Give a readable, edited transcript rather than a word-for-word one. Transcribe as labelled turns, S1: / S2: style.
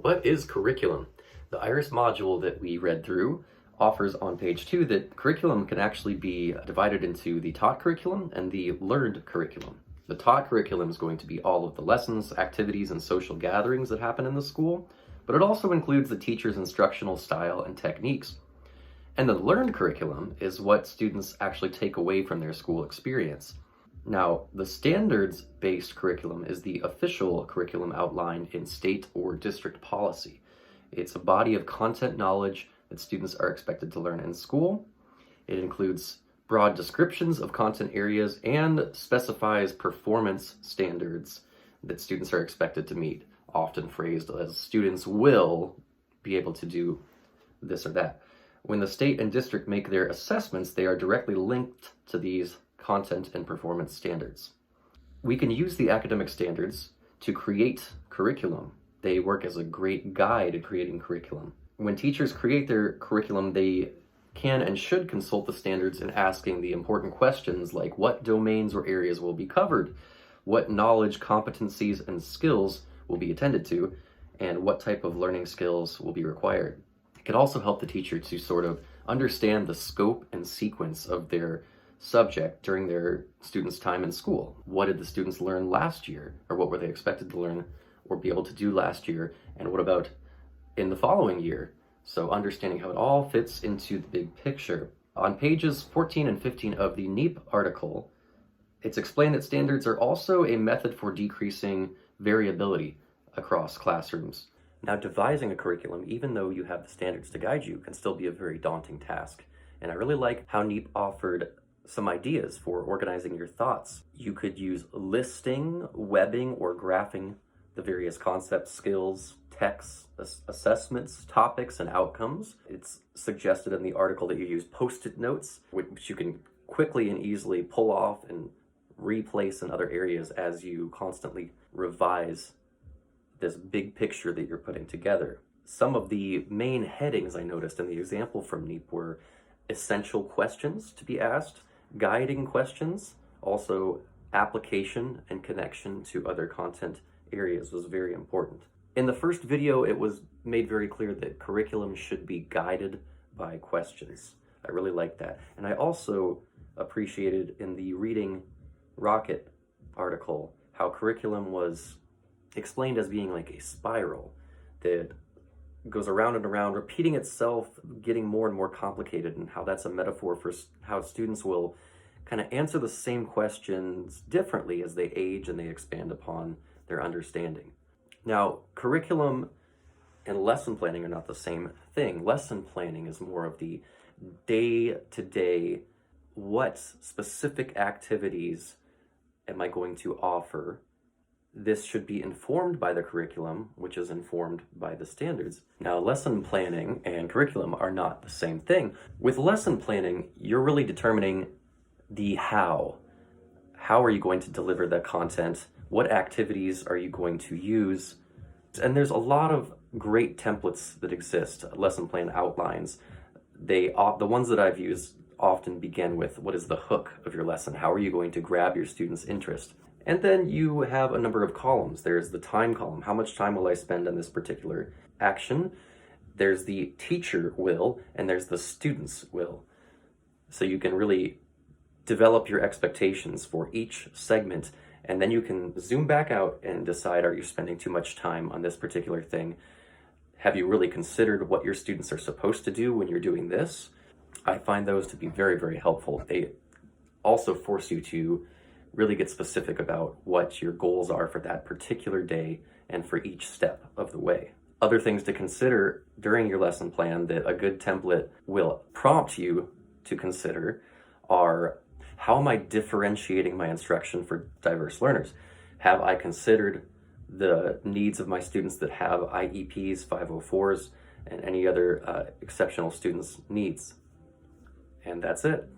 S1: What is curriculum? The IRIS module that we read through offers on page 2 that curriculum can actually be divided into the taught curriculum and the learned curriculum. The taught curriculum is going to be all of the lessons, activities, and social gatherings that happen in the school, but it also includes the teacher's instructional style and techniques. And the learned curriculum is what students actually take away from their school experience. Now, the standards-based curriculum is the official curriculum outlined in state or district policy. It's a body of content knowledge that students are expected to learn in school. It includes broad descriptions of content areas and specifies performance standards that students are expected to meet, often phrased as students will be able to do this or that. When the state and district make their assessments, they are directly linked to these content and performance standards. We can use the academic standards to create curriculum. They work as a great guide in creating curriculum. When teachers create their curriculum, they can and should consult the standards in asking the important questions like what domains or areas will be covered, what knowledge, competencies, and skills will be attended to, and what type of learning skills will be required. It can also help the teacher to sort of understand the scope and sequence of their subject during their students' time in school. What did the students learn last year, or what were they expected to learn or be able to do last year, and what about in the following year? So understanding how it all fits into the big picture. On pages 14 and 15 of the NEEP article, it's explained that standards are also a method for decreasing variability across classrooms. Now, devising a curriculum, even though you have the standards to guide you, can still be a very daunting task. And I really like how NEEP offered some ideas for organizing your thoughts. You could use listing, webbing, or graphing the various concepts, skills, texts, assessments, topics, and outcomes. It's suggested in the article that you use post-it notes, which you can quickly and easily pull off and replace in other areas as you constantly revise this big picture that you're putting together. Some of the main headings I noticed in the example from NEEP were essential questions to be asked, guiding questions, also application and connection to other content areas was very important. In the first video, it was made very clear that curriculum should be guided by questions. I really liked that. And I also appreciated in the Reading Rocket article how curriculum was explained as being like a spiral that goes around and around, repeating itself, getting more and more complicated, and how that's a metaphor for how students will kind of answer the same questions differently as they age and they expand upon their understanding. Now, curriculum and lesson planning are not the same thing. Lesson planning is more of the day-to-day, what specific activities am I going to offer? This should be informed by the curriculum, which is informed by the standards. Now, lesson planning and curriculum are not the same thing. With lesson planning, you're really determining the how. How are you going to deliver the content? What activities are you going to use? And there's a lot of great templates that exist, lesson plan outlines. The ones that I've used often begin with what is the hook of your lesson? How are you going to grab your students' interest? And then you have a number of columns. There's the time column. How much time will I spend on this particular action? There's the teacher will, and there's the student's will. So you can really develop your expectations for each segment, and then you can zoom back out and decide, are you spending too much time on this particular thing? Have you really considered what your students are supposed to do when you're doing this? I find those to be very, very helpful. They also force you to really get specific about what your goals are for that particular day and for each step of the way. Other things to consider during your lesson plan that a good template will prompt you to consider are, how am I differentiating my instruction for diverse learners? Have I considered the needs of my students that have IEPs, 504s, and any other exceptional students' needs? And that's it.